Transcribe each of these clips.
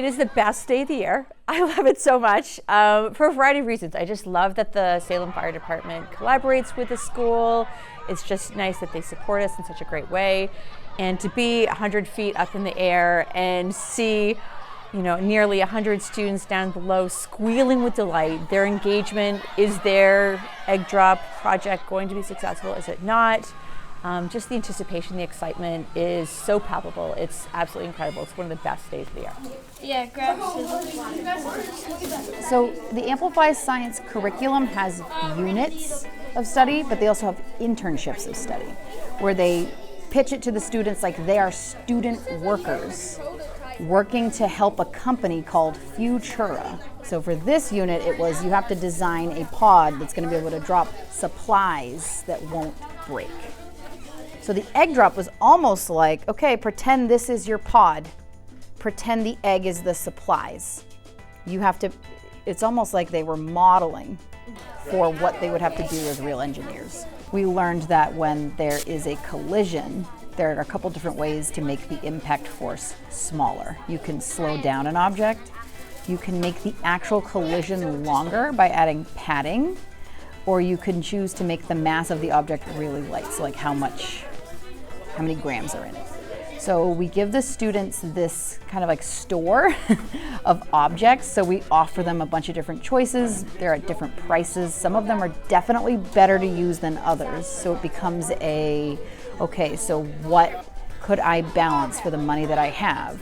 It is the best day of the year. I love it so much for a variety of reasons. I just love that the Salem Fire Department collaborates with the school. It's just nice that they support us in such a great way. And to be 100 feet up in the air and see, nearly 100 students down below squealing with delight. Their engagement, is their egg drop project going to be successful? Is it not? Just the anticipation, the excitement is so palpable. It's absolutely incredible. It's one of the best days of the year. Yeah, grab scissors. So the Amplify Science curriculum has units of study, but they also have internships of study, where they pitch it to the students like they are student workers working to help a company called Futura. So for this unit, it was you have to design a pod that's going to be able to drop supplies that won't break. So the egg drop was almost like, okay, pretend this is your pod. Pretend the egg is the supplies. It's almost like they were modeling for what they would have to do as real engineers. We learned that when there is a collision, there are a couple different ways to make the impact force smaller. You can slow down an object. You can make the actual collision longer by adding padding, or you can choose to make the mass of the object really light, so like how many grams are in it. So we give the students this kind of like store of objects. So we offer them a bunch of different choices. They're at different prices. Some of them are definitely better to use than others. So it becomes okay, so what could I balance for the money that I have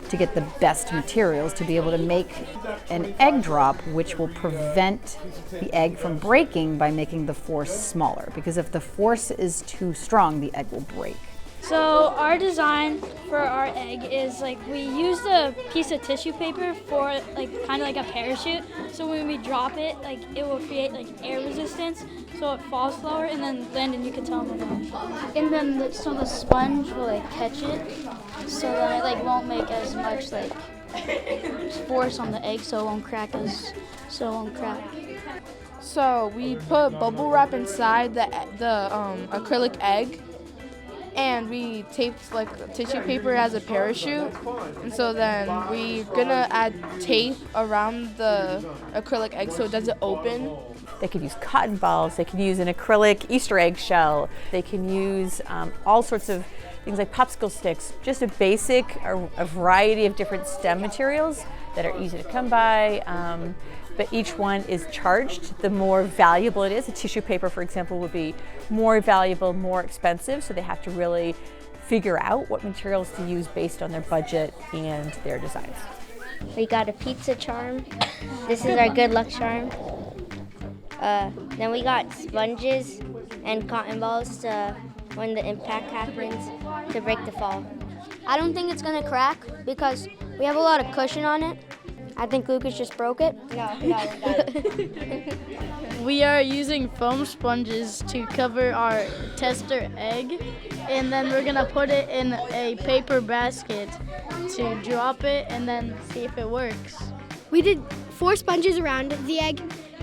to get the best materials to be able to make an egg drop, which will prevent the egg from breaking by making the force smaller. Because if the force is too strong, the egg will break. So our design for our egg is like we used a piece of tissue paper for like kind of like a parachute. So when we drop it, like it will create like air resistance, so it falls slower, and then Landon, you can tell them about it. And then so the sponge will like catch it, so that it like won't make as much like force on the egg, so it won't crack. So we put bubble wrap inside the acrylic egg. And we taped like tissue paper as a parachute, and so then we're gonna add tape around the acrylic egg so it doesn't open. They could use cotton balls, they can use an acrylic Easter egg shell, they can use all sorts of things like popsicle sticks, just a variety of different STEM materials that are easy to come by. But each one is charged. The more valuable it is, a tissue paper, for example, would be more valuable, more expensive, so they have to really figure out what materials to use based on their budget and their designs. We got a pizza charm. This is our good luck charm. Then we got sponges and cotton balls to, when the impact happens, to break the fall. I don't think it's gonna crack because we have a lot of cushion on it. I think Lucas just broke it. No. We are using foam sponges to cover our tester egg, and then we're gonna put it in a paper basket to drop it and then see if it works. We did 4 sponges around the egg,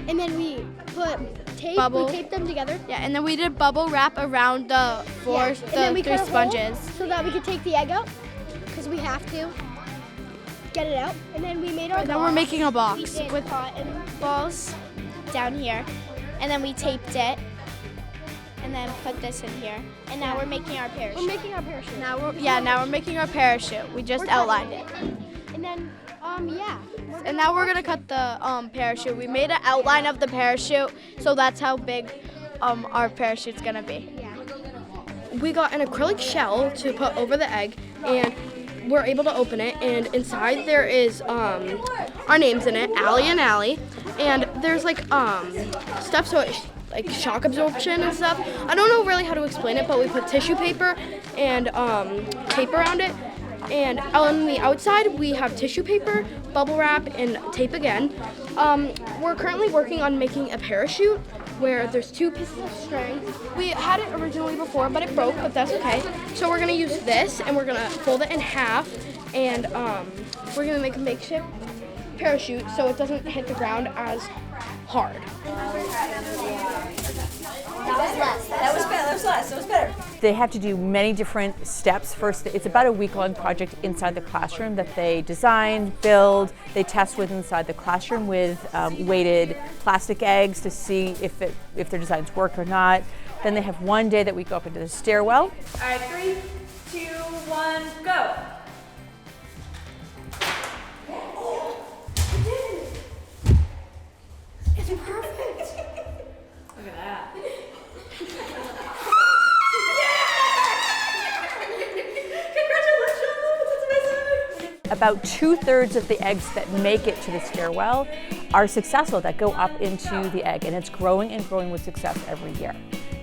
and then we put tape. Bubble. We taped them together. Yeah, and then we did bubble wrap around the 3 sponges. So that we could take the egg out, because we have to get it out. And then we made our box. Then we're making a box with cotton balls down here, and then we taped it, and then put this in here. And now we're making our parachute. We're making our parachute. Now we're making our parachute. We just outlined it. And then, And now we're gonna cut the parachute. We made an outline of the parachute, so that's how big our parachute's gonna be. Yeah. We got an acrylic shell to put over the egg, and we're able to open it, and inside there is our names in it, Allie and Allie, and there's like stuff so it like shock absorption and stuff. I don't know really how to explain it, but we put tissue paper and tape around it, and on the outside we have tissue paper, bubble wrap, and tape again. We're currently working on making a parachute where there's 2 pieces of string. We had it originally before, but it broke, but that's okay. So we're gonna use this, and we're gonna fold it in half, and we're gonna make a makeshift parachute so it doesn't hit the ground as hard. They have to do many different steps. First, it's about a week-long project inside the classroom that they design, build, they test with inside the classroom with weighted plastic eggs to see if their designs work or not. Then they have one day that we go up into the stairwell. All right, 3, 2, 1, go. It's perfect. Look at that. About 2/3 of the eggs that make it to the stairwell are successful, that go up into the egg, and it's growing and growing with success every year,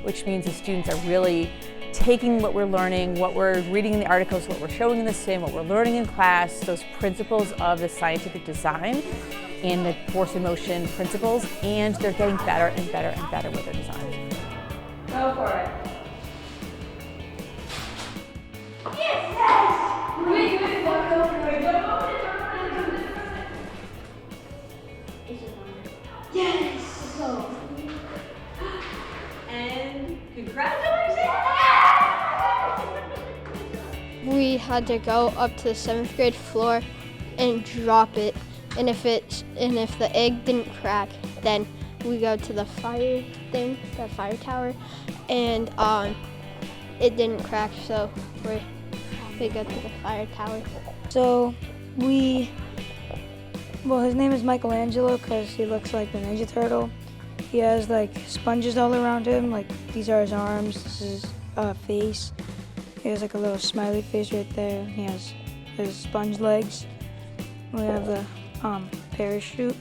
which means the students are really taking what we're learning, what we're reading in the articles, what we're showing in the sim, what we're learning in class, those principles of the scientific design and the force and motion principles, and they're getting better and better and better with their designs. Go for it. Yes! And congratulations! We had to go up to the 7th grade floor and drop it, and if the egg didn't crack, then we go to the fire thing, the fire tower, and it didn't crack, so we go to the fire tower. So his name is Michelangelo because he looks like the Ninja Turtle. He has like sponges all around him, like these are his arms, this is his face. He has like a little smiley face right there. He has his sponge legs. We have the parachute.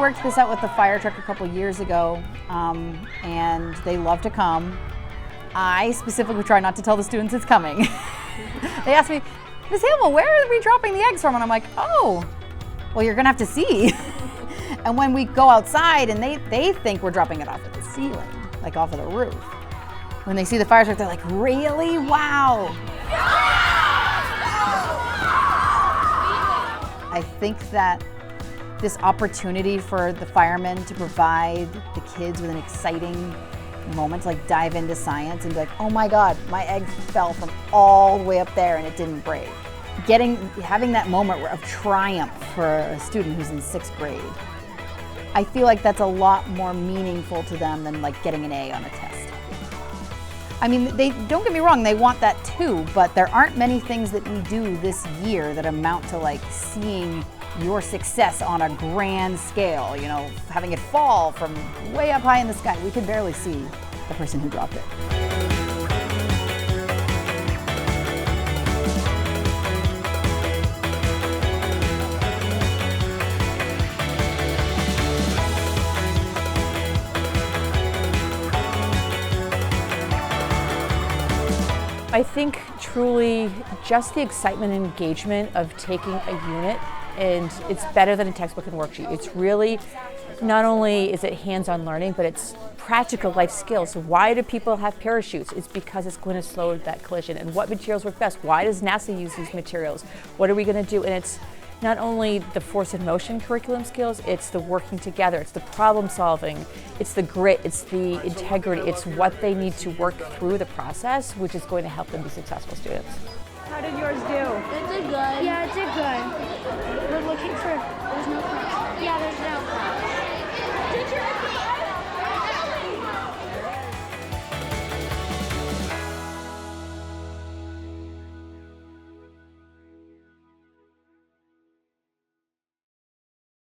Worked this out with the fire truck a couple years ago, and they love to come. I specifically try not to tell the students it's coming. They ask me, Ms. Hamill, where are we dropping the eggs from? And I'm like, oh, well, you're gonna have to see. And when we go outside and they think we're dropping it off of the ceiling, like off of the roof. When they see the fire truck, they're like, really? Wow. I think that this opportunity for the firemen to provide the kids with an exciting moment to like dive into science and be like, oh my God, my egg fell from all the way up there and it didn't break. Having that moment of triumph for a student who's in 6th grade, I feel like that's a lot more meaningful to them than like getting an A on a test. I mean, don't get me wrong, they want that too, but there aren't many things that we do this year that amount to like seeing your success on a grand scale, you know, having it fall from way up high in the sky. We could barely see the person who dropped it. I think truly just the excitement and engagement of taking a unit, and it's better than a textbook and worksheet. It's really, not only is it hands-on learning, but it's practical life skills. Why do people have parachutes? It's because it's going to slow that collision. And what materials work best? Why does NASA use these materials? What are we going to do? And it's not only the force and motion curriculum skills, it's the working together, it's the problem solving, it's the grit, it's the integrity, it's what they need to work through the process, which is going to help them be successful students. How did yours do? It did good. Yeah, it did good. We're looking for, there's no cracks. Yeah, there's no cracks.